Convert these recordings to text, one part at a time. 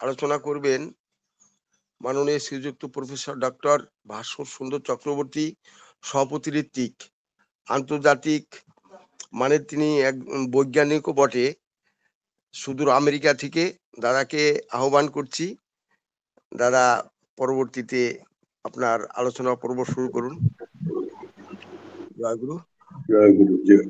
আলোচনা করবেন মাননীয় শ্রীযুক্ত প্রফেসর ডক্টর ভাস্কর সুন্দর চক্রবর্তী, সভাপতি ঋত্বিক। আন্তর্জাতিক মানের তিনি এক বৈজ্ঞানিকও বটে, সুদূর আমেরিকা থেকে। দাদাকে আহ্বান করছি। দাদা পরবর্তীতে আপনার আলোচনা পর্ব শুরু করুন। জয় গুরু। জয় গুরু। জয়।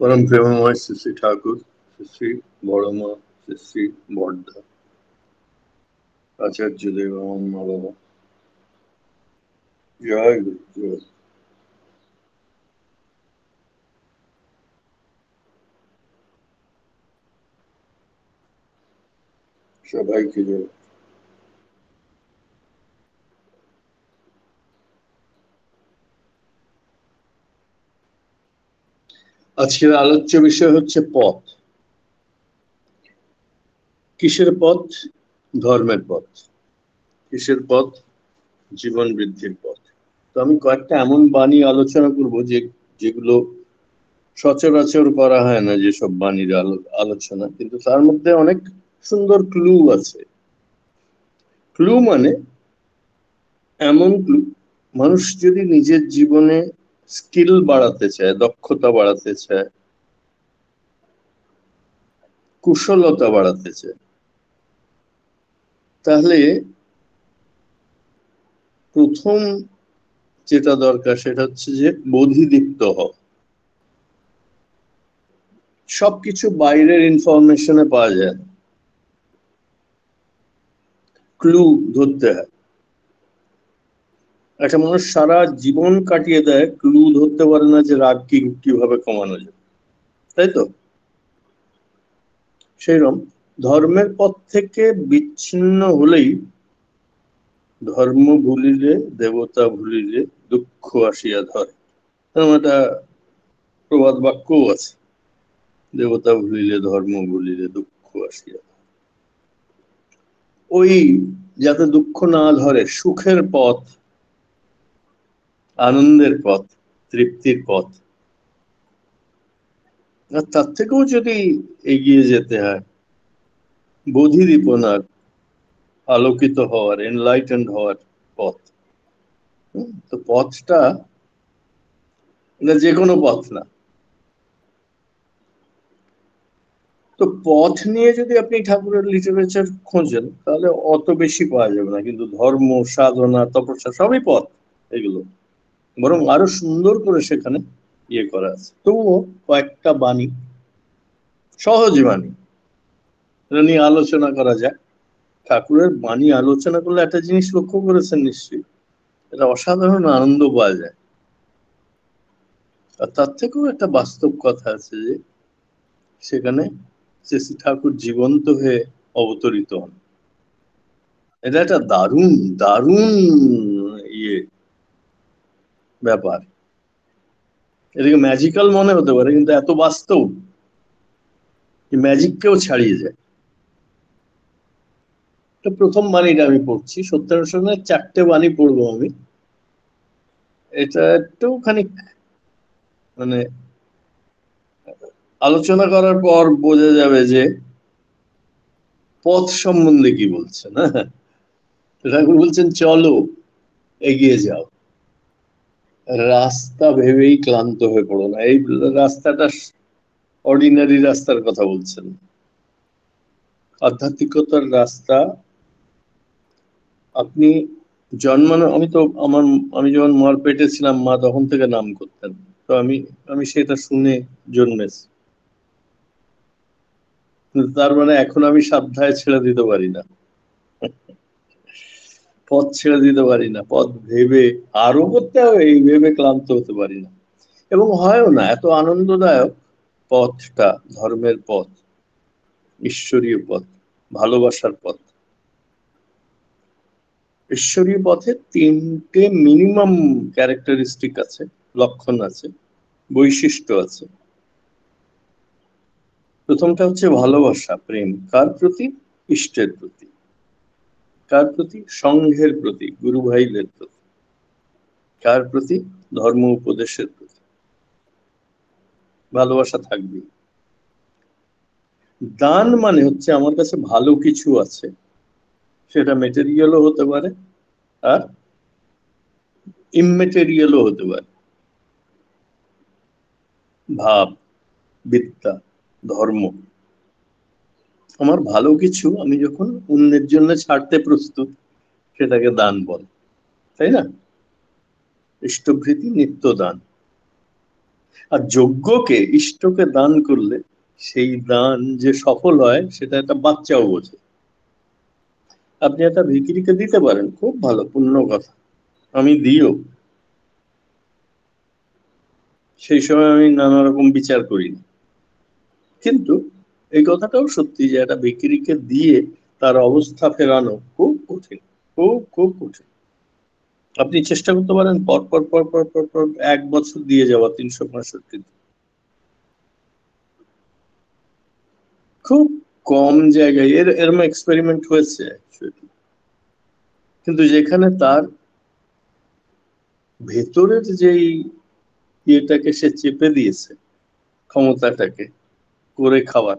परम प्रेममय श्री श्री ठाकुर, श्री श्री बड़मा, श्री श्री बड़दा, आचार्य देव बाबा, जय गुरु। जय। সবাইকে জয়। আজকের আলোচ্য বিষয় হচ্ছে পথ। কিসের পথ? ধর্মের পথ। কিসের পথ? জীবন বৃদ্ধির পথ। তো আমি কয়েকটা এমন বাণী আলোচনা করব যেগুলো সচরাচর করা হয় না, যেসব বাণীর আলোচনা, কিন্তু তার মধ্যে অনেক সুন্দর ক্লু আছে। ক্লু মানে এমন ক্লু, মানুষ যদি নিজের জীবনে স্কিল বাড়াতে চায়, দক্ষতা বাড়াতে চায়, কুশলতা বাড়াতে চায়, তাহলে প্রথম যেটা দরকার সেটা হচ্ছে যে বোধিদীপ্ত হওয়া। সবকিছু বাইরের ইনফরমেশনে পাওয়া যায় না, ক্লু ধরতে হয়। একটা মানুষ সারা জীবন কাটিয়ে দেয়, ক্লু ধরতে পারে না যে রাগ কিভাবে কমানো যায়, তাই তো? সেইরকম ধর্মের পথ থেকে বিচ্ছিন্ন হলেই ধর্ম ভুলিলে দেবতা ভুলিলে দুঃখ আসিয়া ধরে, এরকম একটা প্রবাদ বাক্যও আছে। দেবতা ভুলিলে ধর্ম ভুলিলে দুঃখ আসিয়া ধরে। ওই যাতে দুঃখ না ধরে, সুখের পথ, আনন্দের পথ, তৃপ্তির পথ, আর তার থেকেও যদি এগিয়ে যেতে হয়, বোধিদীপনার, আলোকিত হওয়ার, এনলাইটেন্ড হওয়ার পথ। তো পথটা এটা যে কোনো পথ না। তো পথ নিয়ে যদি আপনি ঠাকুরের লিটারেচার খোঁজেন তাহলে অত বেশি পাওয়া যাবে না, কিন্তু ধর্ম, সাধনা, তপস্যা সবই পথ এগুলো, বরং আরো সুন্দর করে সেখানে ইয়ে করা আছে। তবুও কয়েকটা বাণী, সহজ বাণী, এটা নিয়ে আলোচনা করা যায়। ঠাকুরের বাণী আলোচনা করলে একটা জিনিস লক্ষ্য করেছেন নিশ্চয়ই, এটা অসাধারণ আনন্দ পাওয়া যায়। আর তার থেকেও একটা বাস্তব কথা আছে যে সেখানে শ্রী ঠাকুর জীবন্ত হয়ে অবতরিত হন। এটা একটা দারুণ দারুণ ইয়ে ব্যাপার। এটাকে ম্যাজিক্যাল মনে হতে পারে, কিন্তু এত বাস্তব, ম্যাজিককেও ছাড়িয়ে যায়। প্রথম বাণীটা আমি পড়ছি, সত্যানুসন্ধানের 4টে বাণী পড়বো আমি। এটা একটুখানি মানে আলোচনা করার পর বোঝা যাবে যে পথ সম্বন্ধে কি বলছেন। ঠাকুর বলছেন চলো, এগিয়ে যাও, রাস্তা ভেবেই ক্লান্ত হয়ে পড়ো না। এই রাস্তাটা অর্ডিনারি রাস্তার কথা বলছেন, আধ্যাত্মিকতার রাস্তা। আপনি জন্মানো, আমি যখন মার পেটে ছিলাম, মা তখন থেকে নাম করতেন, তো আমি সেটা শুনে জন্মেছি। তার মানে এখন আমি সাধ্যায় ছেড়ে দিতে পারি না, পথ ছেড়ে দিতে পারি না, পথ ভেবে আরো করতে হবে এই ভেবে ক্লান্ত হতে পারি না। এবং হয়ও না, এত আনন্দদায়ক পথটা, ধর্মের পথ, ঈশ্বরীয় পথ, ভালোবাসার পথ। ঈশ্বরীয় পথে 3টে মিনিমাম ক্যারেক্টারিস্টিক আছে, লক্ষণ আছে, বৈশিষ্ট্য আছে। প্রথমটা হচ্ছে ভালোবাসা, প্রেম। কার প্রতি? ইষ্টের প্রতি। কার প্রতি? সংঘের প্রতি, গুরু ভাইদের প্রতি। কার প্রতি? ধর্ম উপদেশের প্রতি ভালোবাসা থাকবে। দান মানে হচ্ছে আমার কাছে ভালো কিছু আছে, সেটা মেটেরিয়ালও হতে পারে আর ইমমেটেরিয়ালও হতে পারে। ভাব, বিদ্যা, ধর্ম, আমার ভালো কিছু আমি যখন অন্যের জন্য ছাড়তে প্রস্তুত, সেটাকে দান বলে, তাই না? ইষ্টভৃতি নিত্য দান। আর যজ্ঞকে, ইষ্টকে দান করলে সেই দান যে সফল হয় সেটা একটা বাচ্চাও বোঝে। আপনি একটা ভিখিরিকে দিতে পারেন, খুব ভালো, পুণ্য কথা, আমি দিও, সেই সময় আমি নানা রকম বিচার করি না। কিন্তু এই কথাটাও সত্যি যে একটা ভিখিরিকে দিয়ে তার অবস্থা ফেরানো খুব কঠিন, খুব খুব কঠিন। আপনি চেষ্টা করতে পারেন পর পর পর পর পর পর 1 বছর দিয়ে যাওয়া 365 দিন। খুব কম জায়গায় এরম এক্সপেরিমেন্ট হয়েছে actually। কিন্তু যেখানে তার ভেতরের যেই ইয়েটাকে সে চেপে দিয়েছে, ক্ষমতাটাকে করে খাওয়ার,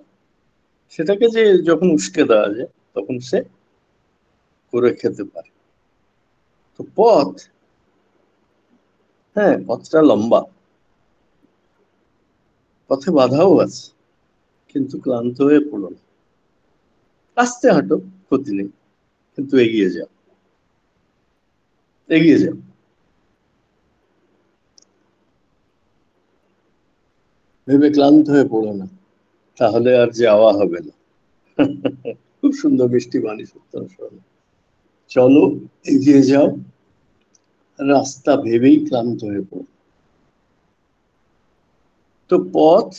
সেটাকে যে যখন উস্কে দেওয়া যায় তখন সে করে খেতে পারে। তো পথ, হ্যাঁ পথটা লম্বা, পথে বাধাও আছে, কিন্তু ক্লান্ত হয়ে পড়ো না, আস্তে হাঁটো, ক্ষতি নেই, কিন্তু এগিয়ে যাও, এগিয়ে যাও। ভেবে ক্লান্ত হয়ে পড়ো না, তাহলে আর যাওয়া হবে না। খুব সুন্দর মিষ্টি বাণী সত্য। চলো, এগিয়ে যাও, রাস্তা ভেবেই ক্লান্ত হয়ে পড়ো। তো পথ,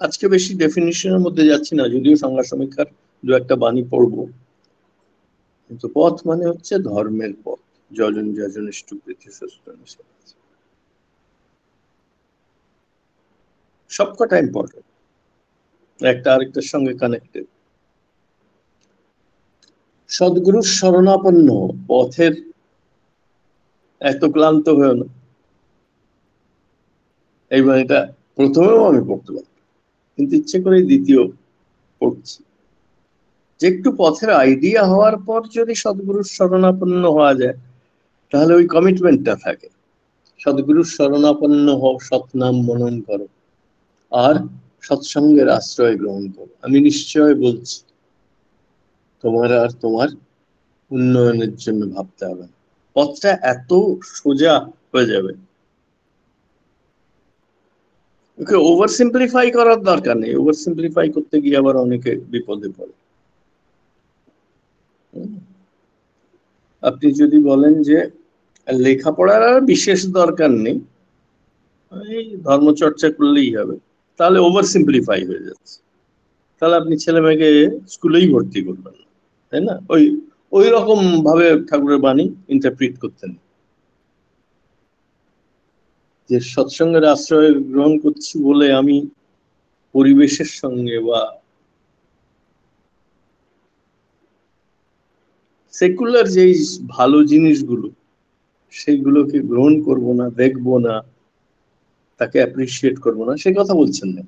আজকে বেশি ডেফিনিশনের মধ্যে যাচ্ছি না, যদিও সংজ্ঞা সমীক্ষার 2-1 বাণী পড়বো। কিন্তু পথ মানে হচ্ছে ধর্মের পথ, যজন যজন ইষ্টপ্রীতি সুস্থ। সবকটা ইম্পর্টেন্ট, একটা আরেকটার সঙ্গে কানেক্টেড। সদ্গুরুর শরণাপন্ন পথের এত ক্লান্ত হয়েও না। এইবার এটা প্রথমেও আমি পড়তে পারি, কিন্তু ইচ্ছে করে দ্বিতীয় পড়ছি, যে একটু পথের আইডিয়া হওয়ার পর যদি সদ্গুরুর শরণাপন্ন হওয়া যায়, তাহলে ওই কমিটমেন্টটা থাকে। সদ্গুরুর শরণাপন্ন হও, সৎনাম মনন করো, আর সৎসঙ্গের আশ্রয় গ্রহণ করো। আমি নিশ্চয় বলছি, তোমার আর তোমার উন্নয়নের জন্য ভাবতে হবে না, পথটা এত সোজা হয়ে যাবে। ওকে ওভার সিম্পলিফাই করার দরকার নেই, ওভার সিম্পলিফাই করতে গিয়ে আবার অনেকে বিপদে পড়ে। আপনি যদি বলেন যে লেখাপড়ার আর বিশেষ দরকার নেই, এই ধর্মচর্চা করলেই হবে, তাহলে ওভার সিম্পলিফাই হয়ে যাচ্ছে। তাহলে আপনি ছেলে মেয়েকে স্কুলেই ভর্তি করবেন না, তাই না? ওই ওই রকম ভাবে ঠাকুরের বাণী ইন্টারপ্রিট করতেন, যে সৎসঙ্গের আশ্রয় গ্রহণ করছি বলে আমি পরিবেশের সঙ্গে বা সেকুলার যেই ভালো জিনিসগুলো, সেইগুলোকে গ্রহণ করব না, দেখবো না, তাকে অ্যাপ্রিসিয়েট করবো না, সে কথা বলছেন না।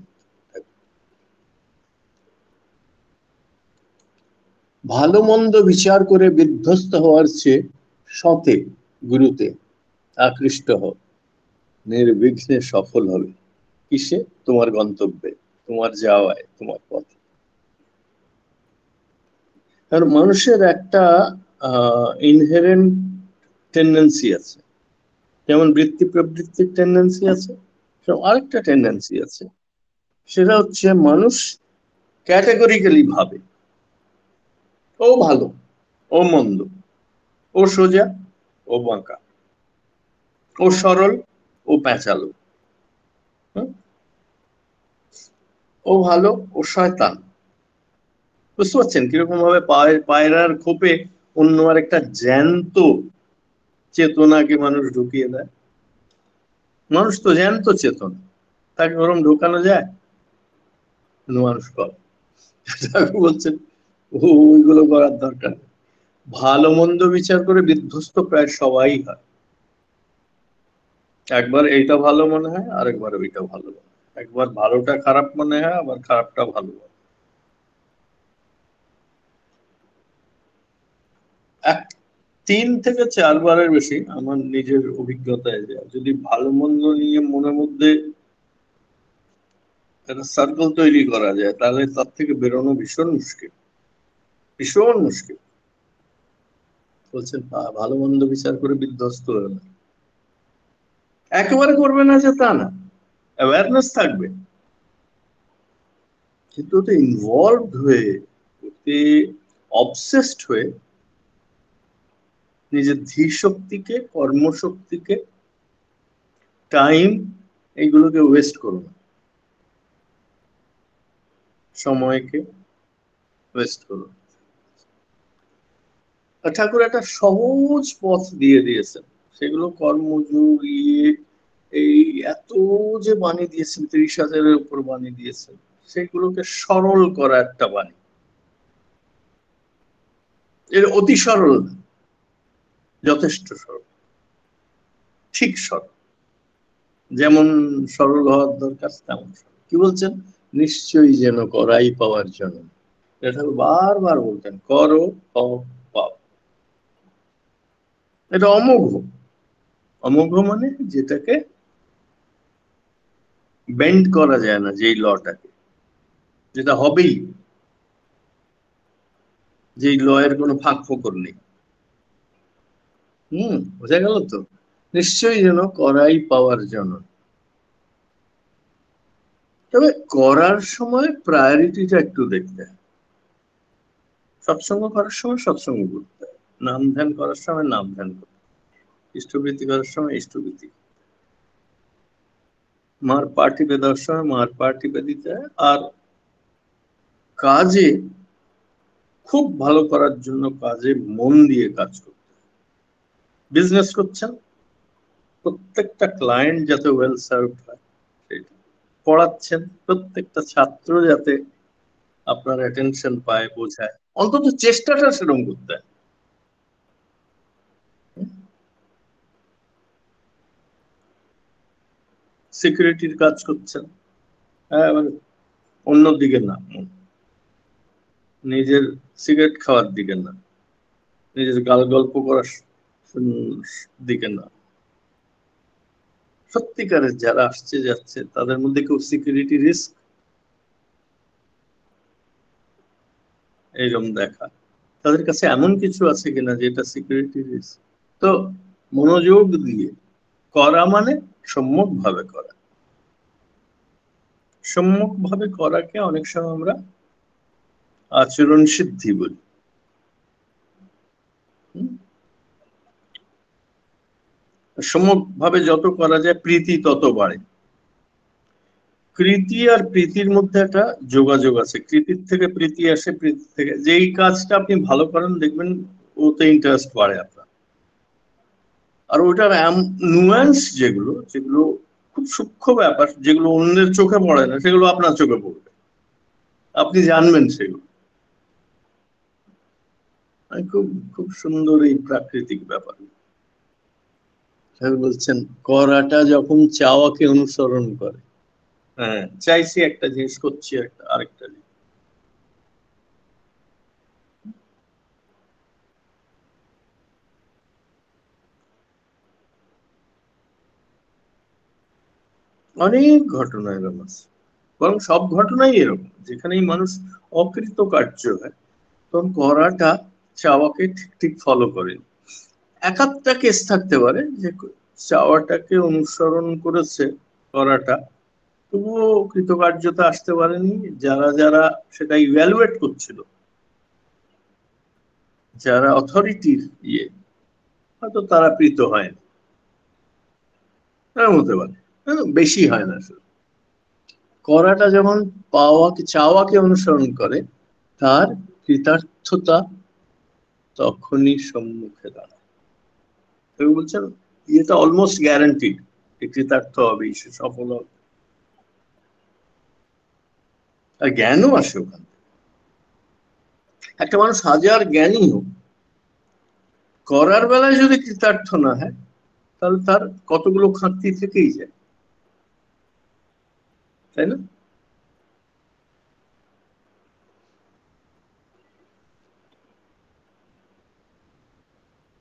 ভালো মন্দ বিচার করে বিধ্বস্ত হওয়ার চেয়ে সতে, গুরুতে আকৃষ্ট হও, নির্বিঘ্নে সফল হবে। কিসে? তোমার গন্তব্যে, তোমার যাওয়ায়, তোমার পথে। কারণ মানুষের একটা ইনহেরেন্ট টেন্ডেন্সি আছে, যেমন বৃত্তি প্রবৃত্তির টেন্ডেন্সি আছে, আরেকটা টেন্ডেন্সি আছে, সেটা হচ্ছে মানুষ ক্যাটেগরিক্যালি ভাবে ও ভালো, ও মন্দ, ও সোজা, ও বাঁকা, ও সরল, ও প্যাঁচালো, হুম? ও ভালো, ও শয়তান। বুঝতে পারছেন কিরকম ভাবে পায়রার খোপে অন্য আরেকটা জ্যান্ত চেতনাকে মানুষ ঢুকিয়ে দেয়? মানুষ তো জ্যান্ত চেতনা, তাকে ওরম ঢোকানো যায়? মানুষ করে। ঠাকুর বলছেন ওইগুলো করার দরকার নেই। ভালো মন্দ বিচার করে বিধ্বস্ত প্রায় সবাই হয়। একবার এইটা ভালো মনে হয়, আরেকবার ওইটা ভালো মনে হয়, একবার ভালোটা খারাপ মনে হয়, আবার খারাপটা ভালো মনে হয়। এক 3 থেকে 4 বারের বেশি আমার নিজের অভিজ্ঞতায় যে যদি ভালো মন্দ নিয়ে মনের মধ্যে একটা সার্কেল তৈরি করা যায়, তাহলে তার থেকে বেরোনো ভীষণ মুশকিল, ভীষণ মুশকিল। বলছেন ভালো মন্দ বিচার করে বিধ্বস্ত হয়ে না, একেবারে করবে না যে তা না, অ্যাওয়ারনেস থাকবে, কিন্তু ওতে ইনভলভ হয়ে, ওতে অবসেসড হয়ে নিজের ধী শক্তিকে, কর্মশক্তিকে, টাইম, এইগুলোকে ওয়েস্ট করো না, সময়কে ওয়েস্ট করো। ঠাকুর একটা সহজ পথ দিয়ে দিয়েছেন, সেগুলো কর্মযোগ এই এত যে বাণী দিয়েছেন, 30,000-এর উপর বাণী দিয়েছেন, সেগুলোকে সরল করা একটা বাণী। এর অতি সরল, যথেষ্ট সরল, ঠিক সরল, যেমন সরল হওয়ার দরকার তেমন সরল। কি বলছেন? নিশ্চয়ই যেন করাই পাওয়ার জন্য। এটা বারবার বলতেন, করো পাও। এটা অমোঘ। অমোঘ মানে যেটাকে বেন্ড করা যায় না, যেই লটাকে, যেটা হবেই, যেই লয়ের কোনো ফাঁক ফোকর নেই। বোঝা গেল তো? নিশ্চয়ই যেন করাই পাওয়ার জন্য। তবে করার সময় প্রায়োরিটিটা একটু দেখতে হয়। সৎসঙ্গ করার সময় সৎসঙ্গ করতে হয়, নাম ধ্যান করার সময় নাম ধ্যান করতে হয়, ইষ্টবৃত্তি করার সময় ইষ্টবৃত্তি, মার পা টিপে দেওয়ার সময় মার পা টিপে দিতে হয়। আর কাজে খুব ভালো করার জন্য কাজে মন দিয়ে কাজ করতে হয়। বিজনেস করছেন, প্রত্যেকটা ক্লায়েন্ট যাতে ওয়েল সার্ভ হয় সেটা। পড়াচ্ছেন, প্রত্যেকটা ছাত্র যাতে আপনার অ্যাটেনশন পায়, বোঝায়, অন্তত চেষ্টাটা সেরকম করতে হয়। সিকিউরিটির কাজ করছেন, হ্যাঁ, মানে অন্য দিকে না, নিজের সিগারেট খাওয়ার দিকে না, নিজের গাল গল্প করার দিকে না। সত্যিকারের যারা আসছে যাচ্ছে তাদের মধ্যে কেউ সিকিউরিটি রিস্ক এইরকম দেখা, তাদের কাছে এমন কিছু আছে কিনা যেটা সিকিউরিটি রিস্ক। তো মনোযোগ দিয়ে করা মানে সম্যক ভাবে করা। সম্যক ভাবে করাকে অনেক সময় আমরা আচরণ সিদ্ধি বলি। সম্যক ভাবে যত করা যায় প্রীতি তত বাড়ে। কৃতি আর প্রীতির মধ্যে একটা যোগাযোগ আছে, কৃতির থেকে প্রীতি আসে, প্রীতি থেকে যেই কাজটা আপনি ভালো করেন দেখবেন ওতে ইন্টারেস্ট বাড়ে আপনার। আর ওটার নুয়ান্স যেগুলো যেগুলো খুব সূক্ষ্ম ব্যাপার, যেগুলো অন্যের চোখে পড়ে না, সেগুলো আপনার চোখে পড়বে, আপনি জানবেন সেগুলো। খুব খুব সুন্দর এই প্রাকৃতিক ব্যাপার। বলছেন করাটা যখন চাওয়াকে অনুসরণ করে, হ্যাঁ, চাইছি একটা জিনিস, করছি একটা আরেকটা জিনিস। অনেক ঘটনা এরকম আছে, বরং সব ঘটনাই এরকম, যেখানেই মানুষ অকৃতকার্য হয় তখন করাটা চাওয়াকে ঠিক ঠিক ফলো করে। এক একটা কেস থাকতে পারে যে চাওয়াটাকে অনুসরণ করেছে করাটা, তবুও কৃতকার্যতা আসতে পারেনি। যারা যারা সেটা ইভ্যালুয়েট করছিল, যারা অথরিটির হয়তো তারা প্রীত হয়নি, হতে পারে, বেশি হয় না। করাটা যখন চাওয়াকে অনুসরণ করে, তার কৃতার্থতা তখনই সম্মুখে দাঁড়ায়। তুমি বলছেন এটা অলমোস্ট গ্যারান্টিড, কৃতার্থ হবে, সে সফল হবে। আর জ্ঞানও আসে ওখানে। একটা মানুষ হাজার জ্ঞানী হোক, করার বেলায় যদি কৃতার্থ না হয় তাহলে তার কতগুলো খাঁটি থেকেই যায়, তাই না?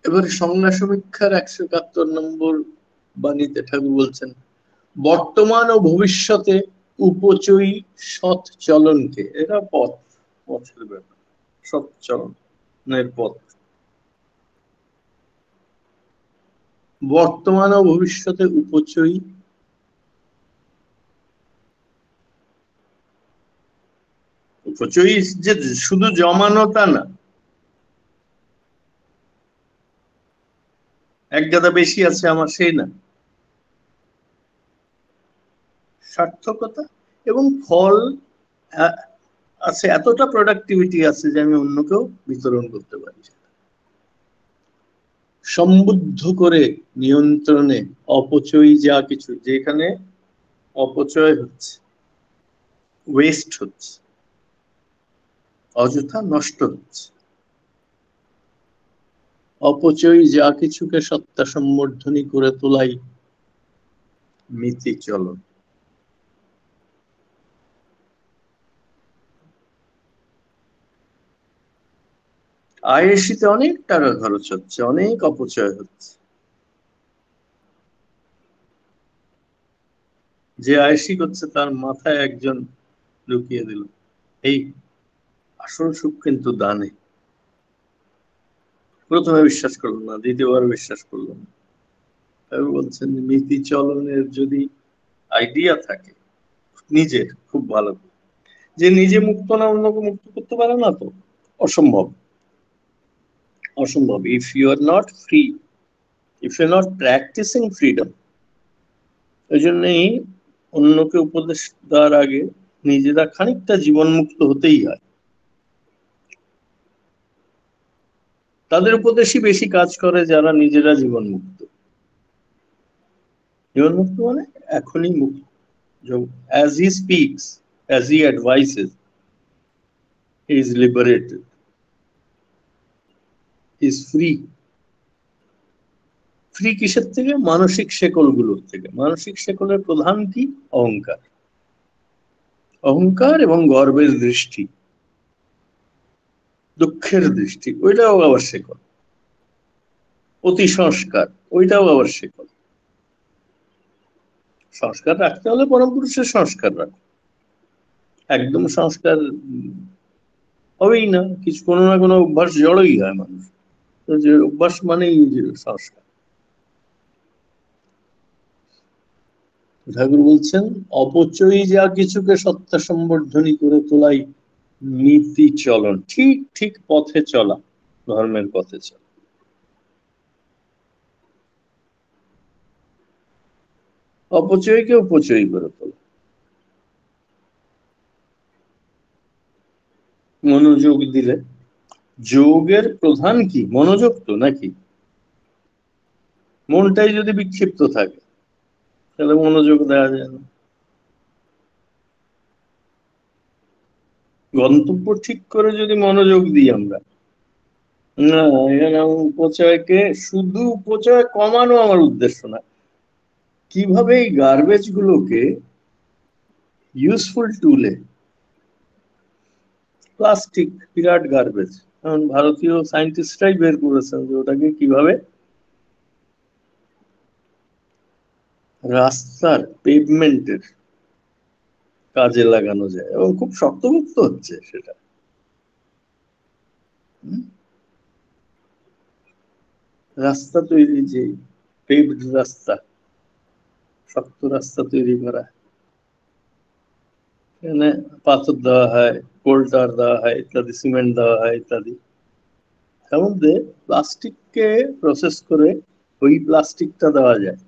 এবার সংজ্ঞা সমীক্ষার 171 নম্বর বাণীতে ঠাকুর বলছেন, বর্তমান ও ভবিষ্যতে উপচয়ী সৎ চলনকে, এরা পথ, পথের ব্যাপার, সৎ চলনের পথ, বর্তমান ও ভবিষ্যতে উপচয়ী, উপচয়ী যে শুধু জমানো তা না, এক গাদা বেশি আছে আমার সেই না, সার্থকতা এবং ফল আছে, এতটা প্রোডাক্টিভিটি আছে যে আমি অন্যকেও বিতরণ করতে পারি, সম্বুদ্ধ করে নিয়ন্ত্রণে অপচয়ী যা কিছু, যেখানে অপচয় হচ্ছে, ওয়েস্ট হচ্ছে, অযথা নষ্ট হচ্ছে, অপচয়ী যা কিছুকে সত্তা সম্বর্ধনী করে তোলাই নীতি চলন। আয়েশিতে অনেক টাকা খরচ হচ্ছে, অনেক অপচয় হচ্ছে, যে আয়েশি করছে তার মাথায় একজন ঢুকিয়ে দিল, এই আসল সুখ কিন্তু দানে। প্রথমে বিশ্বাস করলো না, দ্বিতীয়বার বিশ্বাস করলো না, তাই বলছেন নীতি চলনের যদি আইডিয়া থাকে নিজের খুব ভালো, যে নিজে মুক্ত না অন্যকে মুক্ত করতে পারে না, তো অসম্ভব, অসম্ভব। If you are not free, if you are not practising freedom, ওই জন্যই অন্যকে উপদেশ দেওয়ার আগে নিজেরা খানিকটা জীবন মুক্ত হতেই হয়। তাদের উপদেশই বেশি কাজ করে যারা নিজেরা জীবন মুক্ত। জীবন মুক্ত মানে এখনই মুক্ত, as he speaks, as he advises, he is liberated, he is free. Free কিসের থেকে? মানসিক শেকলগুলোর থেকে। মানসিক শেকলের প্রধান কি? অহংকার, অহংকার এবং গর্বের দৃষ্টি, দুঃখের দৃষ্টি, ওইটাও আবার শেকল। অতি সংস্কার, ওইটাও আবার শেকল। সংস্কার রাখতে হলে পরম পুরুষের সংস্কার রাখ, একদম সংস্কার হবেই না, কিছু কোনো না কোনো অভ্যাস জড়ই হয় মানুষ, তো যে অভ্যাস মানেই সংস্কার। ঠাকুর বলছেন অপচয়ী যা কিছুকে সত্তা সম্বর্ধনী করে তোলাই নীতি চলন, ঠিক ঠিক পথে চলা, ধর্মের পথে চলা। অপচয়কে উপচয়ী করে তোলা। মনোযোগ দিলে, যোগের প্রধান কি? মনোযোগ তো নাকি? মনটাই যদি বিক্ষিপ্ত থাকে তাহলে মনোযোগ দেওয়া যায় না। গন্তব্য ঠিক করে যদি মনোযোগ দিই আমরা, না এখানে উপচয়কে, শুধু উপচয় কমানো আমার উদ্দেশ্য না, কিভাবে এই গার্বেজ গুলোকে ইউজফুল টুলে, প্লাস্টিক বিরাট গার্বেজ, এখন ভারতীয় সায়েন্টিস্টরাই বের করেছেন যে ওটাকে কিভাবে রাস্তার পেভমেন্টের কাজে লাগানো যায়, এবং খুব শক্তপোক্ত হচ্ছে সেটা। রাস্তা তৈরি, যে পেভড রাস্তা, শক্ত রাস্তা তৈরি করা, এখানে পাথর দেওয়া হয়, কোল্টার দেওয়া হয় ইত্যাদি, সিমেন্ট দেওয়া হয় ইত্যাদি, তার মধ্যে প্লাস্টিককে প্রসেস করে ওই প্লাস্টিকটা দেওয়া যায়,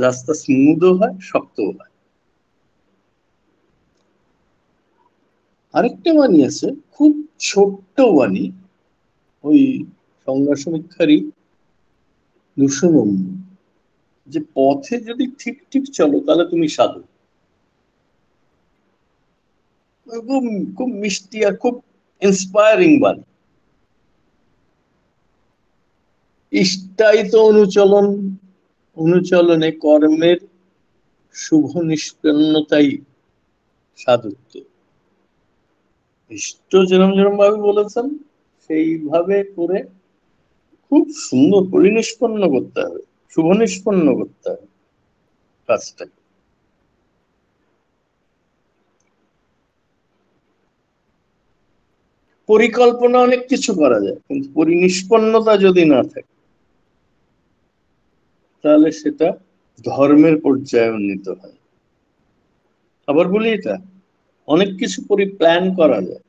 রাস্তা স্মুথও হয়, শক্তও হয়। আরেকটা বাণী আছে, খুব ছোট্ট বাণী, ওই সংজ্ঞা সমীক্ষারই 200 নম্বর, যে পথে যদি ঠিক ঠিক চলো তাহলে তুমি সাধু। খুব খুব মিষ্টি আর খুব ইন্সপায়ারিং বাণী। ইষ্টায়িত অনুচলনে কর্মের শুভ নিষ্পন্নতাই সাধুত্ব। ইষ্ট যেরম যেরম ভাবে বলেছেন সেইভাবে করে খুব সুন্দর পরিনিষ্পন্ন করতে হবে, শুভ নিষ্পন্ন করতে হবে কাজটাকে। পরিকল্পনা অনেক কিছু করা যায়, কিন্তু পরিনিষ্পন্নতা যদি না থাকে তাহলে সেটা ধর্মের পর্যায়ে উন্নীত হয়। আবার বলি, এটা অনেক কিছু প্ল্যান করা যায়,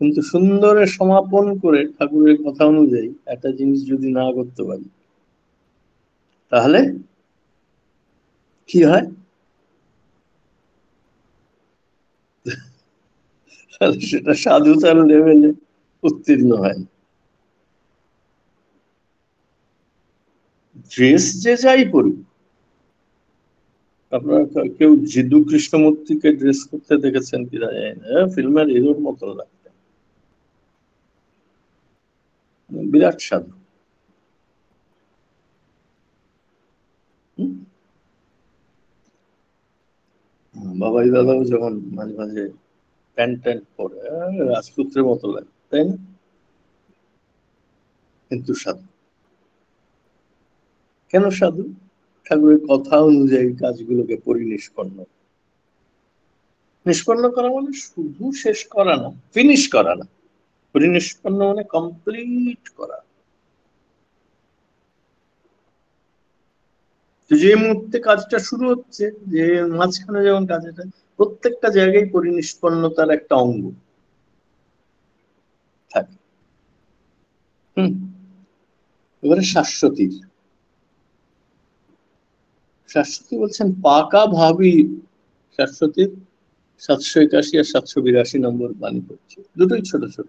কিন্তু সুন্দরে সমাপন করে ঠাকুরের কথা অনুযায়ী একটা জিনিস যদি না করতে পারি তাহলে কি হয়? তাহলে সেটা সাধুতার লেভেলে উত্তীর্ণ হয়। ড্রেস যে যাই পড়ুক, আপনারা কেউ জিদু কৃষ্ণমূর্তিকে ড্রেস করতে দেখেছেন কিনা জানি না, ফিল্মের হিরোর মতন লাগতে, বিরাট সাধু। বাবাই দাদাও যখন মাঝে মাঝে প্যান্ট ট্যান্ট পরে রাজপুত্রের মতো লাগে, তাই না? কিন্তু সাধু। কেন সাধু? ঠাকুরের কথা অনুযায়ী কাজগুলোকে নিষ্পন্ন করা মানে শুধু শেষ করা না, ফিনিশ করা না। পরিনিষ্পন্ন মানে কমপ্লিট করা। যে মুহূর্তে কাজটা শুরু হচ্ছে, যে মাঝখানে যেমন কাজটা, প্রত্যেকটা জায়গায় পরিনিষ্পন্নতার একটা অঙ্গ থাকে। এবারে শাশ্বতী বলছেন পাকা ভাবি। শাশ্বতীর 781 আর 782 নম্বর বাণী করছে, দুটোই ছোট ছোট।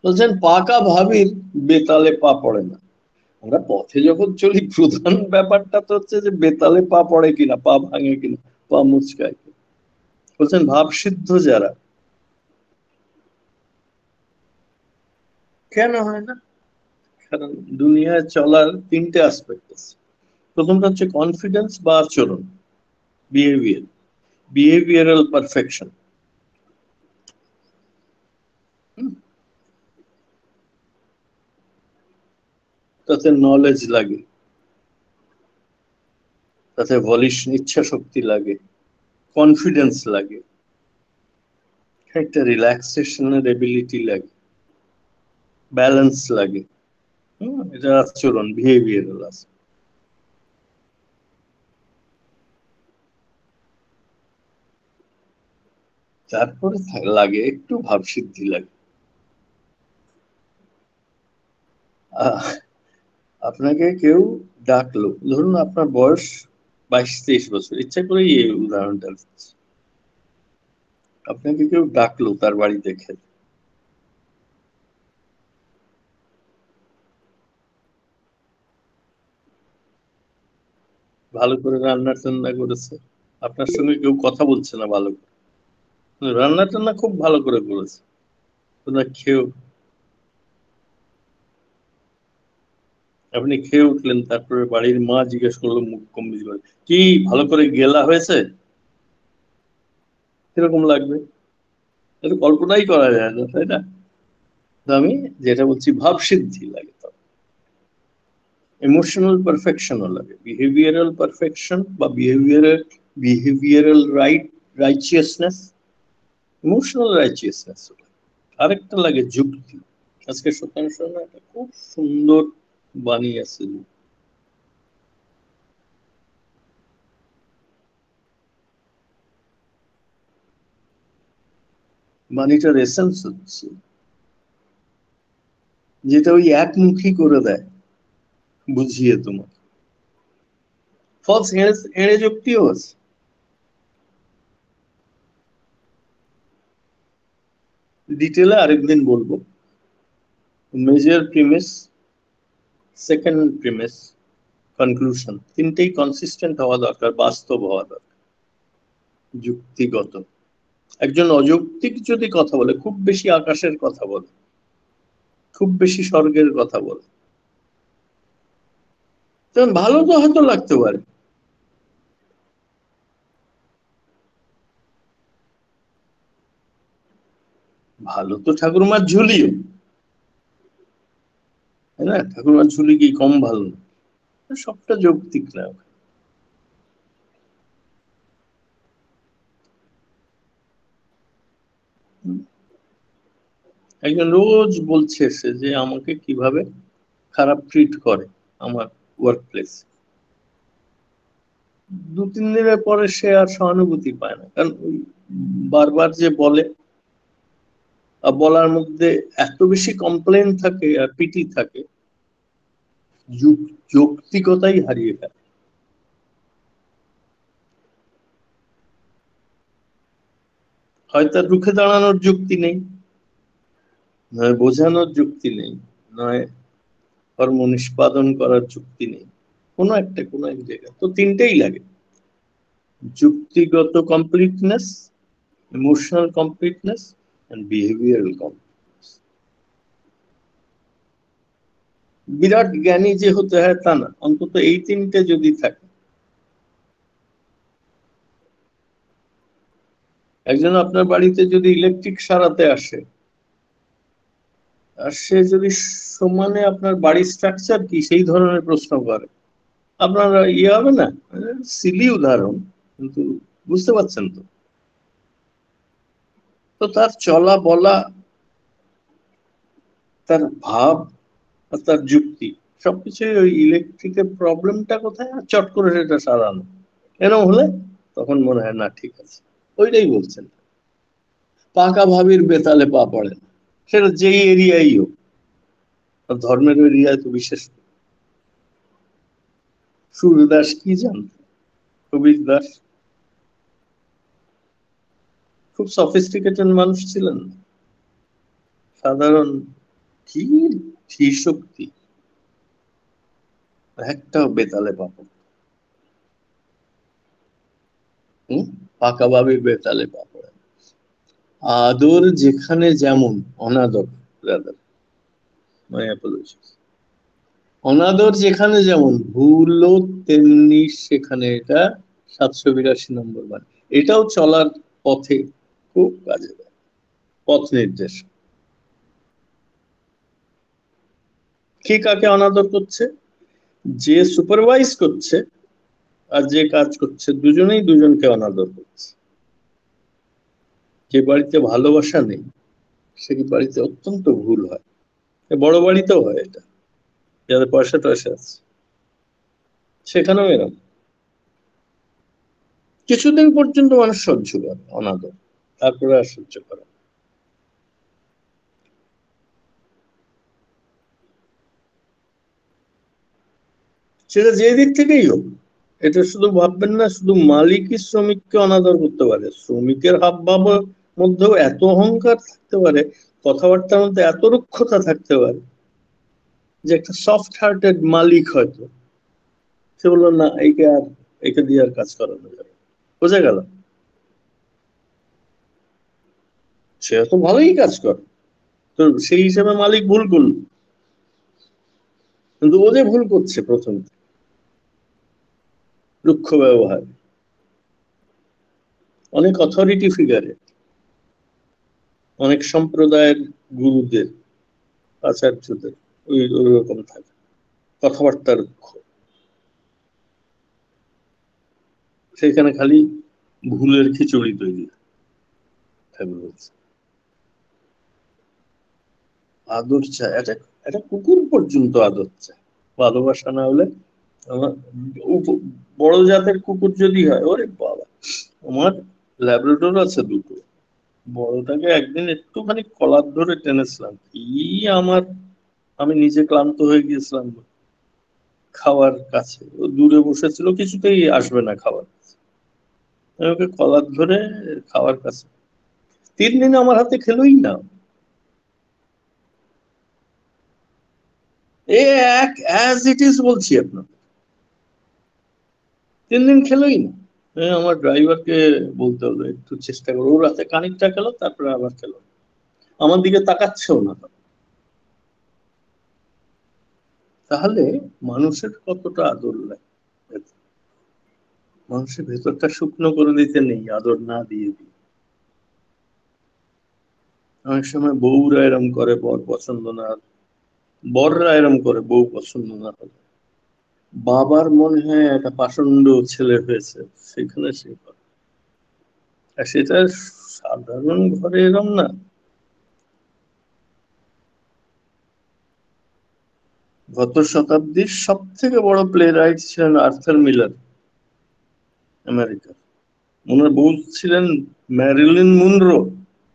বলছেন পাকা ভাবির বেতালে পা পড়ে না। আমরা পথে যখন চলি প্রধান ব্যাপারটা তো হচ্ছে যে বেতালে পা পড়ে কিনা, পা ভাঙে কিনা, পা মুচকায় কিনা। বলছেন ভাব সিদ্ধ যারা, কেন হয় না? কারণ দুনিয়ায় চলার তিনটে অ্যাসপেক্ট আছে। প্রথমটা হচ্ছে কনফিডেন্স বা আচরণ, বিহেভিয়ারাল পারফেকশন। তাতে নলেজ লাগে, তাতে ভলিউশন, ইচ্ছা শক্তি লাগে, কনফিডেন্স লাগে, একটা রিল্যাক্সেশনের এবিলিটি লাগে, ব্যালেন্স লাগে। এটা আচরণ, বিহেভিয়ারাল আছে। তারপরে লাগে একটু ভাবসিদ্ধি লাগে। আপনাকে কেউ ডাকলো, ধরুন আপনার বয়স 22-23 বছর, ইচ্ছা করেই এই উদাহরণটা দিচ্ছি। আপনাকে কেউ ডাকলো তার বাড়িতে খেতে, ভালো করে রান্না টান্না করেছে, আপনার সঙ্গে কেউ কথা বলছে না ভালো করে, রান্না টান্না খুব ভালো করে করেছে, আপনি খেয়ে উঠলেন, তারপরে বাড়ির মা জিজ্ঞেস করলো মুখ কম্বিজ করে, কি ভালো করে গেলা হয়েছে? কিরকম লাগবে? এটা কল্পনাই করা যায় না, তাই না? আমি যেটা বলছি, ভাব সিদ্ধি লাগে, ইমোশনাল পারফেকশনও লাগে, বিহেভিয়ারাল পারফেকশন বা বিহেভিয়ারাল রাইচিয়াসনেস, ইমোশনাল রাইচিয়াসনেস। আরেকটা লাগে যুক্তি। আজকে শতাংশ একটা খুব সুন্দর বাণী আছে, বাণীটার এসেন্স হচ্ছে যেটা ওই একমুখী করে দেয় বুঝিয়ে তোমাকে। ফলস এড়ে যুক্তিও আছে। ডিটেলে আরেকদিন বলবো। Major premise, second premise, conclusion, তিনটেই কনসিস্টেন্ট হওয়া দরকার, বাস্তব হওয়া দরকার, যুক্তিগত। একজন অযৌক্তিক যদি কথা বলে, খুব বেশি আকাশের কথা বলে, খুব বেশি স্বর্গের কথা বলে। ভালো তো হয়তো লাগতে পারে, ভালো তো ঠাকুরমার ঝুলিও, তাই না? ঠাকুরমার ঝুলি কি কম ভালো না? সবটা যৌক্তিক না। একজন রোজ বলছে সে যে আমাকে কিভাবে খারাপ ট্রিট করে আমার ওয়ার্ক প্লেস। 2-3 দিনের পরে সে আর সহানুভূতি পায় না, কারণ ওই বারবার যে বলে, আর বলার মধ্যে এত বেশি কমপ্লেন থাকে আর পিটি থাকে, যৌক্তিকতাই হারিয়ে ফেলে। হয় তার রুখে দাঁড়ানোর যুক্তি নেই, নয় বোঝানোর যুক্তি নেই, নয় কর্ম নিষ্পাদন করার যুক্তি নেই, কোনো এক জায়গায় তো তিনটেই লাগে: যুক্তিগত completeness, emotional completeness and behavioural completeness. বিরাট জ্ঞানী যে হতে হয় তা না, অন্তত এই তিনটে যদি থাকে। একজন আপনার বাড়িতে যদি ইলেকট্রিক সারাতে আসে, আর সে যদি সমানে আপনার বাড়ির স্ট্রাকচার কি সেই ধরনের প্রশ্ন করে, আপনার ইয়ে হবে না? সিলি উদাহরণ, কিন্তু বুঝতে পারছেন তো? তো তার চলা বলা, তার ভাব আর তার যুক্তি সবকিছুই ওই ইলেকট্রিকের প্রবলেমটা কোথায়, আর চট করে সেটা সারানো। এরকম হলে তখন মনে হয় না ঠিক আছে। ওইটাই বলছেন, পাকা ভাবির বেতালে পা পড়ে না, সেটা যেই এরিয়াই হোক। ধর্মের এরিয়ায় তো বিশেষ। সূর্যদাস কি জানতেন? কবির দাস খুব সফিস্টিকেটেড মানুষ ছিলেন, সাধারণ কি ধী শক্তি, একটাও বেতালে পা পড়ে। পাকা ভাবির বেতালে পা পড়ে। আদর যেখানে যেমন, অনাদর, রাদার মাই অ্যাপোলজিস, অনাদর যেখানে যেমন, ভুলও তেমনি সেখানে। এটা 782 নম্বর মানে, এটাও চলার পথে খুব কাজে দেয়, পথ নির্দেশ। কে কাকে অনাদর করছে? যে সুপারভাইজ করছে আর যে কাজ করছে, দুজনেই দুজনকে অনাদর করছে। যে বাড়িতে ভালোবাসা নেই সেই বাড়িতে অত্যন্ত ভুল হয়। বড় বাড়িতেও হয় এটা, যাদের পয়সা টয়সা আছে সেখানেও এরকম। কিছুদিন পর্যন্ত মানুষ সহ্য করে অনাদর, তারপরে আর সহ্য করে। সেটা যে দিক থেকেই হোক, এটা শুধু ভাববেন না শুধু মালিকই শ্রমিককে অনাদর করতে পারে। শ্রমিকের হাব ভাবের মধ্যেও এত অহংকার থাকতে পারে, কথাবার্তার মধ্যে এত রুক্ষতা থাকতে পারে, যে একটা সফট হার্টেড মালিক হয়তো সে বললো না, একে দিয়ে আর কাজ করানো যাবে। বোঝা গেল? সে তো ভালোই কাজ করে, তো সেই হিসেবে মালিক ভুল করল, কিন্তু ও যে ভুল করছে প্রথম, রুক্ষ ব্যবহার। অনেক অথরিটি ফিগারে, অনেক সম্প্রদায়ের গুরুদের, আচার্যদের ওই রকম থাকে, কথাবার্তা রুক্ষ। সেখানে খালি ভুলের খিচুড়ি তৈরি ঠাকুর বলছে। আদর চায়, একটা কুকুর পর্যন্ত আদর চায়, ভালোবাসা না হলে। আমার বড় জাতের কুকুর যদি হয়, ওরে বাবা, আমার ল্যাব্রাডোর আছে দুটো, বড়টাকে একদিন একটুখানি কলার ধরে টেনেছিলাম, কি আমার, আমি নিজে ক্লান্ত হয়ে গিয়েছিলাম খাওয়ার কাছে, ও দূরে বসেছিল, কিছুতেই আসবে না খাবার, আমি ওকে কলার ধরে খাওয়ার কাছে, 3 দিন আমার হাতে খেলোই না। এ এক অ্যাজ ইট ইজ বলছি আপনার, 3 দিন খেলোই না। আমার ড্রাইভারকে বলতে হলো একটু চেষ্টা করো, ও রাতে খানিকটা খেলো, তারপরে আবার খেলো, আমার দিকে তাকাচ্ছেও না। তাহলে মানুষের কতটা আদর লাগে, মানুষের ভেতরটা শুকনো করে দিতে নেই আদর না দিয়ে দিই। অনেক সময় বউরা এরম করে, বর পছন্দ না, বররা এরম করে বউ পছন্দ না হলে, বাবার মনে হয় একটা পাষণ্ড ছেলে হয়েছে, সেখানে সে করে। আর সেটা সাধারণ ঘরে এরম না। গত শতাব্দীর সব থেকে বড় প্লে রাইট ছিলেন আর্থার মিলার, আমেরিকার। ওনার বউ ছিলেন ম্যারিলিন মুনরো,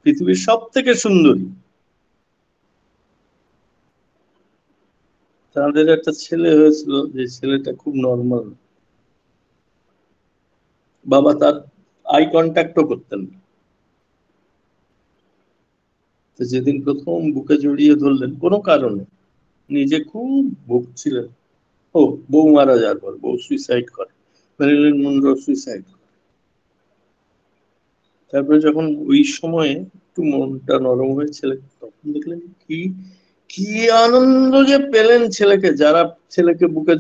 পৃথিবীর সব থেকে সুন্দরী। তাদের একটা ছেলে হয়েছিল, যে ছেলেটা খুব নর্মাল, বাবা তার আই কন্ট্যাক্টও করতেন না। তো যেদিন প্রথম বুকে জড়িয়ে ধরলেন কোনো কারণে, নিজে খুব ভুগছিলেন, ও বউ মারা যাওয়ার পর বউ সুইসাইড করে, ম্যারিলিন মনরো সুইসাইড করে। তারপরে যখন ওই সময়ে একটু মনটা নরম হয়েছিল, তখন দেখলেন কি কি আনন্দ যে পেলেন ছেলেকে। যারা ছেলেকে বুকে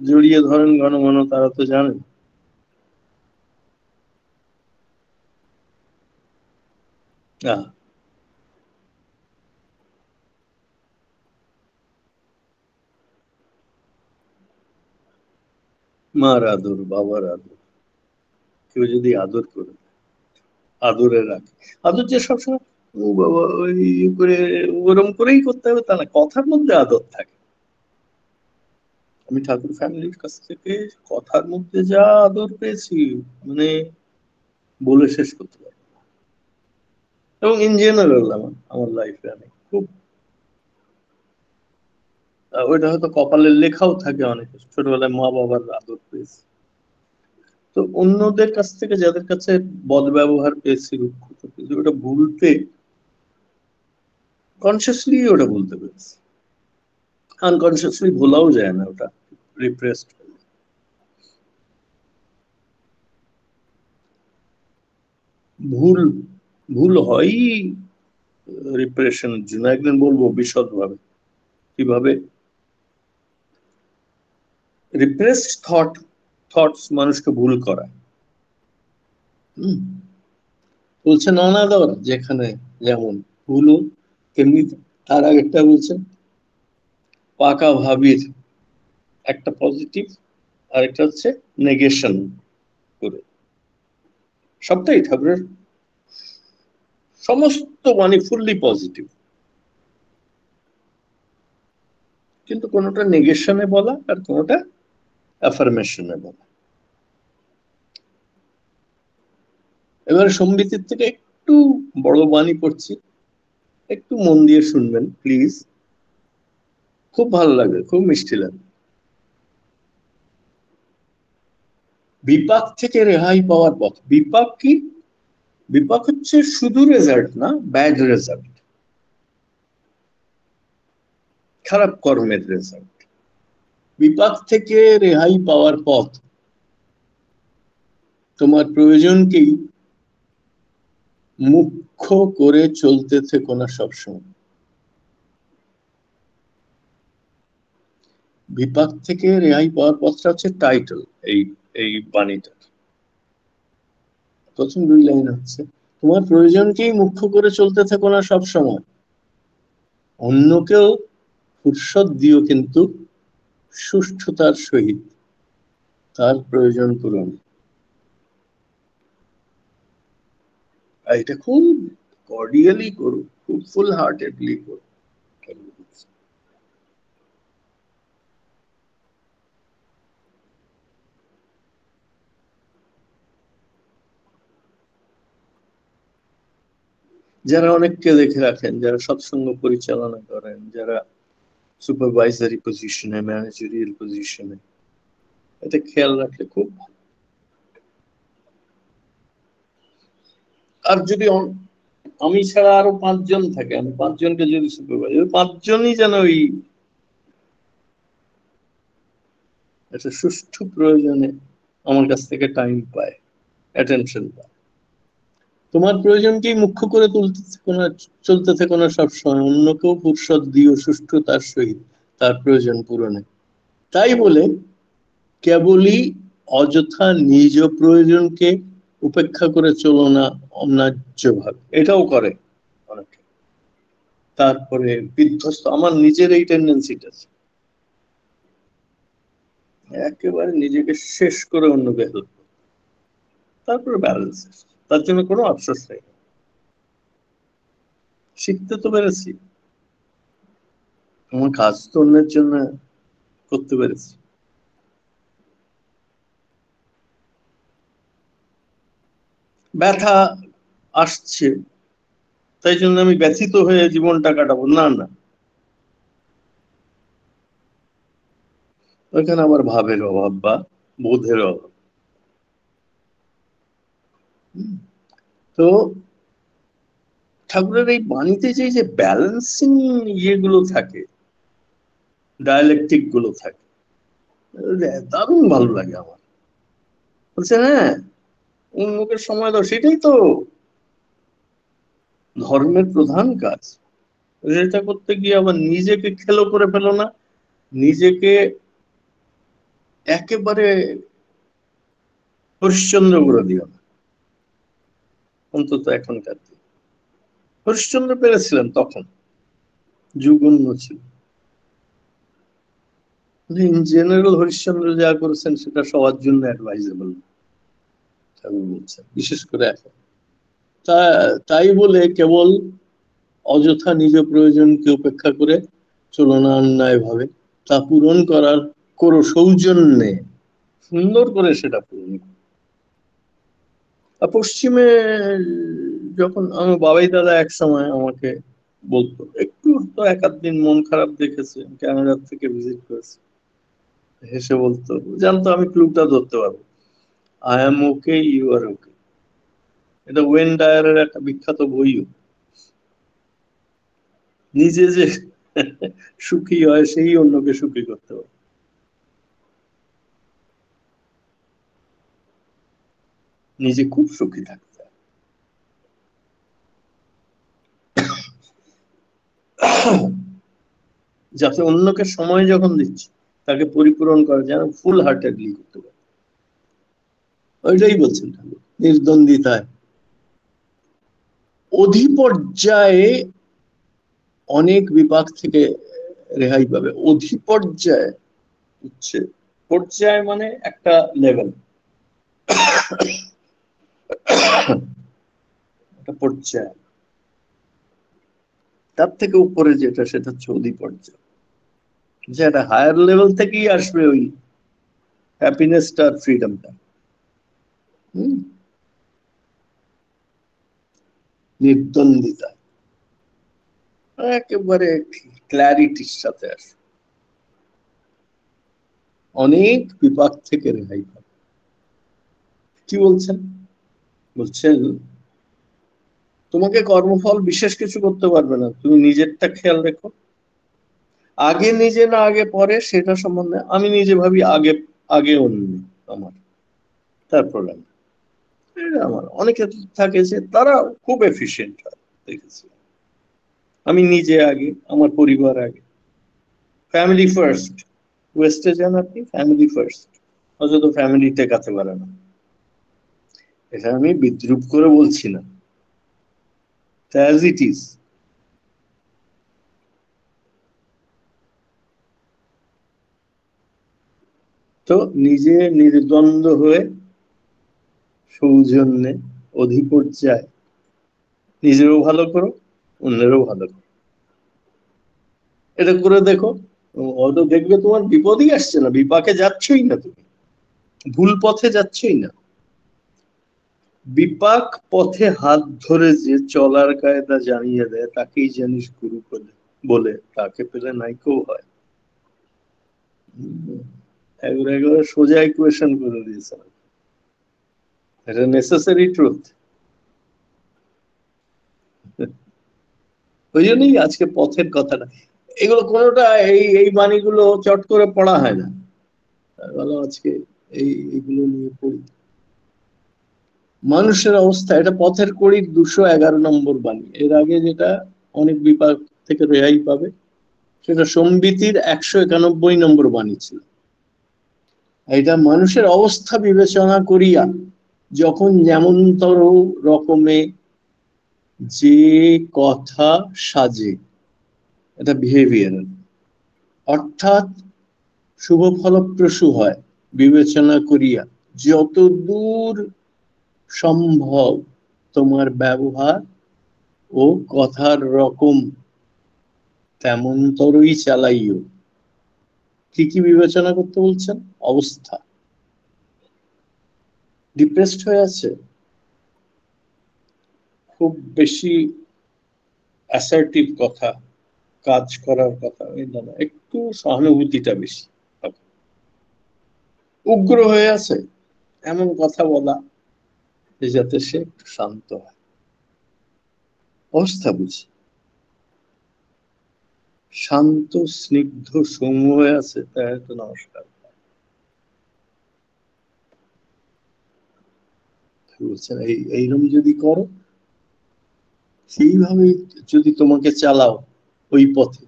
জড়িয়ে ধরেন ঘন ঘন, তারা তো জানেন। আহ, মার আদর, বাবার আদর, কেউ যদি আদর করে, আদরে রাখে, আদর যে সবসময় ও বাবা ওই করে ওরম করেই করতে হবে তা না, কথার মধ্যে আদর থাকে। আমি ঠাকুর ফ্যামিলির কাছ থেকে কথার মধ্যে যা আদর পেয়েছি, মানে বলে শেষ করতে পারবো না। এবং ইন জেনারেল আমার আমার লাইফে আমি খুব, ওইটা হয়তো কপালের লেখাও থাকে, অনেক ছোটবেলায় মা বাবার আদর পেয়েছি। তো অন্যদের কাছ থেকে যাদের কাছে বদ ব্যবহার পেয়েছি, রুক্ষতা পেয়েছি, ওটা ভুলতে, কনসিয়াসলি ওটা ভুলতে পেরেছি। আনকনসিয়াসলি ভোলাও যায় না, ওটা রিপ্রেসড। ভুল ভুল হয়ই রিপ্রেশনের জন্য। একদিন বলবো বিশদ ভাবে কিভাবে রিপ্রেসড থটস মানুষকে ভুল করায়। বলছেন অনাদর যেখানে যেমন, ভুলও তেমনি। তার আগেরটা বলছেন পাকা ভাবির একটা পজিটিভ, আর একটা হচ্ছে নেগেশন করে। সবটাই ঠাকুরের সমস্ত বাণী ফুললি পজিটিভ, কিন্তু কোনোটা নেগেশনে বলা আর কোনোটা অ্যাফার্মেশনে বলা। এবার সম্বিতির থেকে একটু বড় বাণী পড়ছি, একটু মন দিয়ে শুনবেন প্লিজ, খুব ভালো লাগবে, খুব মিষ্টি লাগবে। বিপাক থেকে রেহাই পাওয়ার পথ। বিপাক কি? বিপাক হচ্ছে শুধু রেজাল্ট না, ব্যাড রেজাল্ট, খারাপ কর্মের রেজাল্ট। বিপাক থেকে রেহাই পাওয়ার পথ, তোমার প্রয়োজনকেই মুখ্য করে চলতে থেকো না সবসময়। বিপাক থেকে রেহাই পাওয়ার পথটা হচ্ছে টাইটেল এই এই বাণীটার। প্রথম দুই লাইন হচ্ছে তোমার প্রয়োজনকেই মুখ্য করে চলতে থেকো না সবসময়, অন্যকেও ফুরসত দিও কিন্তু সুষ্ঠুতার সহিত তার প্রয়োজন পূরণে। আর এটা খুব কর্ডিয়ালি করো, খুব ফুল হার্টেডলি করো। যারা অনেককে দেখে রাখেন, যারা সৎসঙ্গ পরিচালনা করেন, যারা সুপারভাইজারি পজিশনে, ম্যানেজারিয়াল পজিশনে, এটা খেয়াল রাখলে খুব ভালো। আর যদি আমি ছাড়া আরো পাঁচজন থাকে, আমি পাঁচজনকে যদি সুপারভাইজার, পাঁচজনই যেন ওই একটা সুষ্ঠু প্রয়োজনে আমার কাছ থেকে টাইম পায়, অ্যাটেনশন পায়। তোমার প্রয়োজনকেই মুখ্য করে তুলতে থেকো না, চলতে থেকো না সবসময়, অন্যকেও ফুরসত দিও সুষ্ঠুতার সহিত তার প্রয়োজন পূরণে। তাই বলে কেবলই অযথা নিজ প্রয়োজনকে উপেক্ষা করে চলো না অন্যায্য ভাবে, এটাও করে অনেকে। তারপরে বিধ্বস্ত, আমার নিজের এই টেন্ডেন্সিটা আছে, একেবারে নিজেকে শেষ করে অন্যকে হেল্প, তারপরে ব্যালেন্স, তার জন্য কোনো আফসোস নেই। শিখতে তো পেরেছি, আমার কাজ তো অন্যের জন্য করতে পেরেছি। ব্যথা আসছে তাই জন্য আমি ব্যথিত হয়ে জীবনটা কাটাবো, না না, ওইখানে আমার ভাবের অভাব বা বোধের অভাব। তো ঠাকুরের এই বাণীতে যে ব্যালেন্সিং ইয়েগুলো থাকে, ডায়ালেকটিক গুলো থাকে, দারুণ ভালো লাগে আমার। বলছে হ্যাঁ, উন্মুখের সময় দাও, সেটাই তো ধর্মের প্রধান কাজ। এটা করতে গিয়ে আবার নিজেকে খেলো করে ফেলো না, নিজেকে একেবারে হরিশ্চন্দ্র করে দিও না, অন্তত এখনকার দিন। হরিশ্চন্দ্র পেরেছিলেন তখন, যুগ অন্য ছিল। ইন জেনারেল হরিশ্চন্দ্র যা করেছেন সেটা সবার জন্য অ্যাডভাইজেবল ঠাকুর বলছেন, বিশেষ করে এখন। তাই বলে কেবল অযথা নিজ প্রয়োজনকে উপেক্ষা করে চলো না অন্যায় ভাবে, তা পূরণ করার করো সৌজন্যে, সুন্দর করে সেটা পূরণ করো। আর পশ্চিমে যখন আমার বাবাই দাদা এক সময় আমাকে বলতো, একটু তো এক আধ দিন মন খারাপ দেখেছে, কানাডা থেকে ভিজিট করেছে, হেসে বলতো, জানতো আমি ক্লুটা ধরতে পারবো, I am okay you are okay. এটা ওয়েন ডায়ারের একটা বিখ্যাত বইও। নিজে যে সুখী হয় সেই অন্যকে সুখী করতে পারে। নিজে খুব সুখী থাকতে হয়। যাতে অন্যকে সময় যখন দিচ্ছি তাকে পরিপূরণ করা যেন ফুল হার্টেডলি করতে পারে, ওইটাই বলছেন ঠাকুর নির্দ্বন্দ্বিতায়। অধিপর্যায়ে অনেক বিপাক থেকে রেহাই পাবে। অধিপর্যায় হচ্ছে, পর্যায় মানে একটা লেভেল, একটা পর্যায়, তার থেকে উপরে যেটা সেটা হচ্ছে অধিপর্যায়, যেটা হায়ার লেভেল থেকেই আসবে ওই হ্যাপিনেসটা আর ফ্রিডমটা। নির্দ্বন্দ্বিতা, একেবারে ক্ল্যারিটির সাথে আসবে, অনেক বিপাক থেকে রেহাই পাবে। কি বলছেন? বলছেন তোমাকে কর্মফল বিশেষ কিছু করতে পারবে না, তুমি নিজেরটা খেয়াল রেখো। আগে নিজে না আগে পরে সেটা সম্বন্ধে আমি নিজে ভাবি, আগে আগে অন্য আমার, তারপর আমি। আমার অনেকে থাকে যে তারা খুব এফিশিয়েন্ট হয়, দেখেছি। আমি নিজে আগে, আমার পরিবার আগে, ফ্যামিলি ফার্স্ট। ওয়েস্টে যান আপনি, ফ্যামিলি ফার্স্ট, অযথা ফ্যামিলি টেকাতে পারে না। এটা আমি বিদ্রুপ করে বলছি না, অ্যাজ ইট ইজ। তো নিজে নির্দ্বন্দ্ব হয়ে সৌজন্যে অধিপর্যায় নিজেরও ভালো করো, অন্যেরও ভালো করো, এটা করে দেখো। হয়তো দেখবে তোমার বিপদই আসছে না, বিপাকে যাচ্ছই না, তুমি ভুল পথে যাচ্ছই না। বিপাক পথে হাত ধরে যে চলার কায়দা জানিয়ে দেয় তাকেই জানিস গুরু বলে, তাকে পেলে নাইকেও হয়। একবার সোজা ইকুয়েশন করে দিয়েছে, এটা নেসেসারি ট্রুথ। ওই জন্যই আজকে পথের কথাটা, এগুলো কোনোটা এই এই বাণীগুলো চট করে পড়া হয় না, বলো আজকে এইগুলো নিয়ে পড়ি। মানুষের অবস্থা, এটা পথের কড়ির 211 নম্বর বাণী। এর আগে যেটা অনেক বিপাক থেকে রেহাই পাবে, সেটা সম্বিতির 191 নম্বর বাণী ছিল। এটা মানুষের অবস্থা বিবেচনা করিয়া যখন যেমনতর রকমে যে কথা সাজে, এটা বিহেভিয়ার, অর্থাৎ শুভ ফলপ্রসূ হয় বিবেচনা করিয়া যতদূর সম্ভব তোমার ব্যবহার ও কথার রকম তেমনতরই চালাইও। কি কি বিবেচনা করতে বলছেন? অবস্থা, ডিপ্রেসড হয়ে আছে, খুব বেশি অ্যাসার্টিভ কথা, কাজ করার কথা, একটু সহানুভূতিটা বেশি, উগ্র হয়ে আছে, এমন কথা বলা যাতে সে একটু শান্ত হয়, অবস্থা বুঝি। শান্ত স্নিগ্ধ সৌম্য হয়ে আছে, তাই তো নমস্কার বলছেন। এইরকম যদি করো, সেইভাবে যদি তোমাকে চালাও ওই পথে,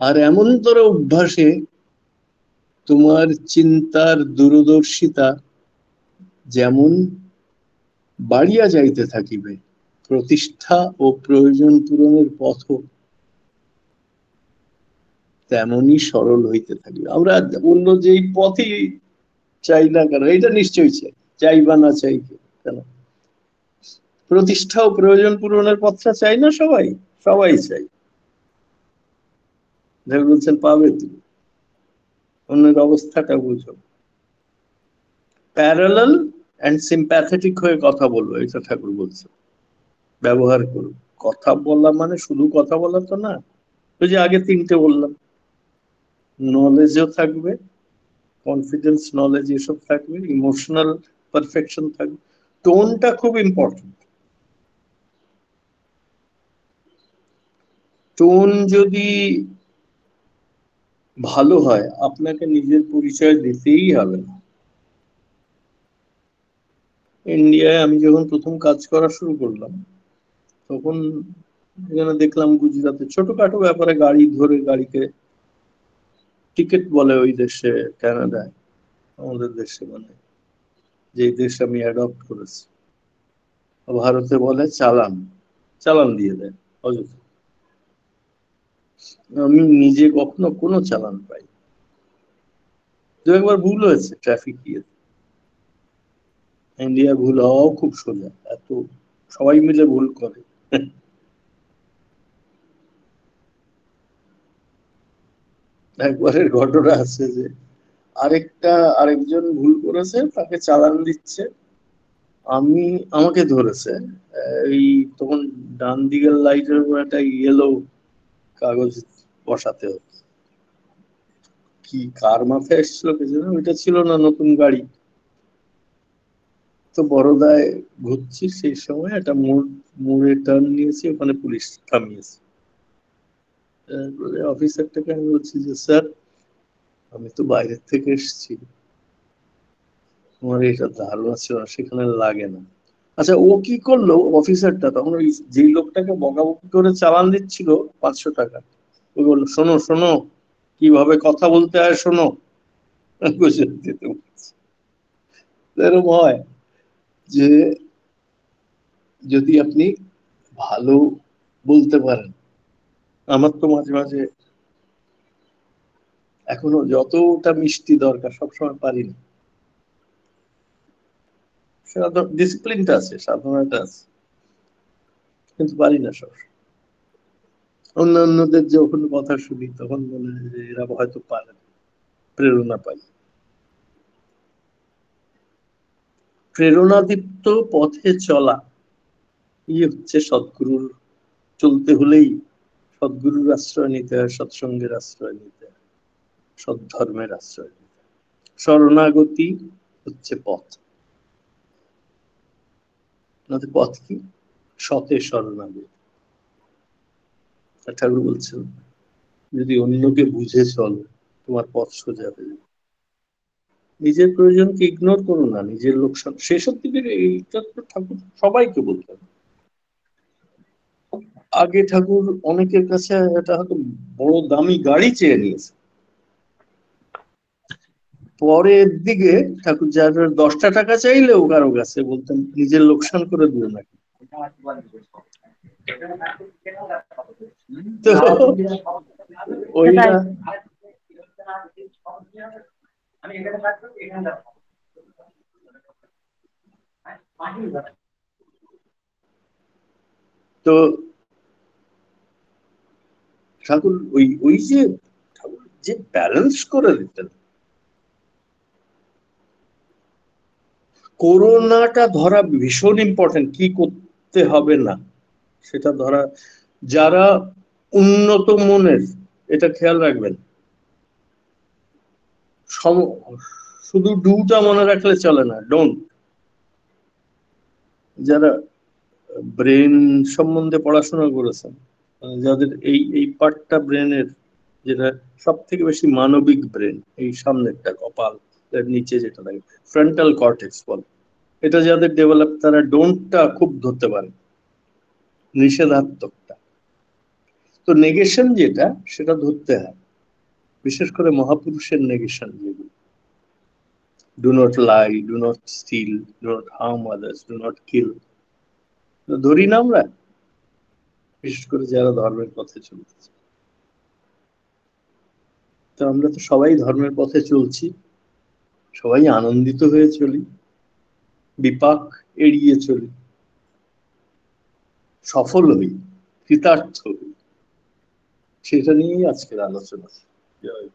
আর এমন তোর অভ্যাসে তোমার চিন্তার দূরদর্শিতা যেমন বাড়িয়া যাইতে থাকিবে, প্রতিষ্ঠা ও প্রয়োজন পূরণের পথ তেমনই সরল হইতে থাকবে। আমরা অন্য যেই পথই চাই না কেন, এটা নিশ্চয়ই চাই, চাই বা না চাই কেন, প্রতিষ্ঠা ও প্রয়োজন পূরণের পথটা চাই না সবাই? সবাই চাই। বলছেন পাবে তুমি, অন্যের অবস্থাটা বুঝো, প্যারালাল এন্ড সিম্প্যাথেটিক হয়ে কথা বলবো, এটা ঠাকুর বলছে, ব্যবহার করো। কথা বলা মানে শুধু কথা বলা তো না, ওই যে আগে তিনটে বললাম, নলেজও থাকবে, কনফিডেন্স, নলেজ এসব থাকবে, ইমোশনাল পারফেকশন থাকবে, টোনটা খুব ইম্পর্টেন্ট। টোন যদি ভালো হয়, আপনাকে নিজের পরিচয় দিতেই হবে না। ইন্ডিয়ায় আমি যখন প্রথম কাজ করা শুরু করলাম, তখন এখানে দেখলাম গুজরাটে ছোটখাটো ব্যাপারে গাড়ি ধরে, গাড়িকে টিকিট বলে ওই দেশে, কানাডায়, আমাদের দেশে মানে যে দেশ আমি অ্যাডপ্ট করেছি, ভারতে বলে চালান, চালান দিয়ে দেয় অযথা। আমি নিজে কখনো কোনো চালান পাই, দু একবার ভুল হয়েছে ট্রাফিক ইয়ে, ইন্ডিয়া ভুল হওয়াও খুব সোজা, এত সবাই মিলে ভুল করে। একবারের ঘটনা আছে যে আরেকজন ভুল করেছে, তাকে চালান দিচ্ছে, আমি, আমাকে ধরেছে, এই তখন ডান দিকের লাইটের উপর একটা ইয়েলো কাগজ বসাতে হতো, কি কার মাথায় এসেছিল কে জানে, ওইটা ছিল না নতুন গাড়ি, তো বড়দায় ঘুরছি, সেই সময় একটা মোড়ে টার্ন নিয়েছি, ওখানে পুলিশ থামিয়েছে। অফিসারটাকে আমি বলছি যে স্যার, আমি তো বাইরের থেকে এসেছি, আমার এটা ধারণা ছিল না, সেখানে লাগে না। আচ্ছা, ও কি করলো অফিসারটা, তখন ওই যেই লোকটাকে বকাবকি করে চালান দিচ্ছিল 500 টাকা, ও বললো শোনো শোনো, কিভাবে কথা বলতে হয় শোনো। এরকম হয় যে যদি আপনি ভালো বলতে পারেন, আমার তো মাঝে মাঝে এখনো যতটা মিষ্টি দরকার সবসময় পারি না, ডিসিপ্লিনটা আছে, সাধনাটা আছে, কিন্তু পারি না সব। অন্যান্যদের যখন কথা শুনি তখন মনে হয় যে এরা হয়তো পারে, প্রেরণা পাই। প্রেরণাদীপ্ত পথে চলা, হচ্ছে সদ্গুরুর, চলতে হলেই সদ্গুরুর আশ্রয় নিতে হয়, সৎসঙ্গের আশ্রয় নিতে হয়, সদ্ধর্মের আশ্রয় নিতে হয়। শরণাগতি হচ্ছে পথ। পথ কি? সতে শরণাগতি। ঠাকুর বলছেন যদি অন্যকে বুঝে চলো, তোমার পথ সোজা হয়ে যাবে। নিজের প্রয়োজনকে ইগনোর করো না, নিজের লোকসান, সেসব দিকে এইটা তো ঠাকুর সবাইকে বলতেন। আগে ঠাকুর অনেকের কাছে এটা হয়তো বড় দামি গাড়ি চেয়ে নিয়েছে, পরের দিকে ঠাকুর যার 10টা টাকা চাইলেও কারো কাছে বলতেন নিজের লোকসান করে দিও না। তো ওইটা তো ঠাকুর ওই যে ঠাকুর যে ব্যালেন্স করে দিতেন। করোনাটা ধরা ভীষণ ইম্পর্টেন্ট, কি করতে হবে না সেটা ধরা। যারা উন্নত মনের, এটা খেয়াল রাখবেন, শুধু ডুটা মনে রাখলে চলে না, ডোন্ট। যারা ব্রেন সম্বন্ধে পড়াশোনা করেছেন, যাদের এই এই পার্টটা ব্রেনের, যেটা সব থেকে বেশি মানবিক ব্রেন, এই সামনেরটা কপাল এর নিচে যেটা থাকে ফ্রন্টাল কর্টেক্স বল, এটা যাদের ডেভেলপ তারা ডোন্টটা খুব ধরতে পারে, নিষেধাত্মকটা। তো নেগেশন যেটা সেটা ধরতে হয়, বিশেষ করে মহাপুরুষের নেগেশন যেগুলো, do not lie, do not steal, do not harm others, do not kill, ধরি না আমরা, বিশেষ করে যারা ধর্মের পথে চলতেছে। তো আমরা তো সবাই ধর্মের পথে চলছি, সবাই আনন্দিত হয়ে চলি, বিপাক এড়িয়ে চলি, সফল হই, কৃতার্থ হই, সেটা নিয়েই আজকের আলোচনা। জয়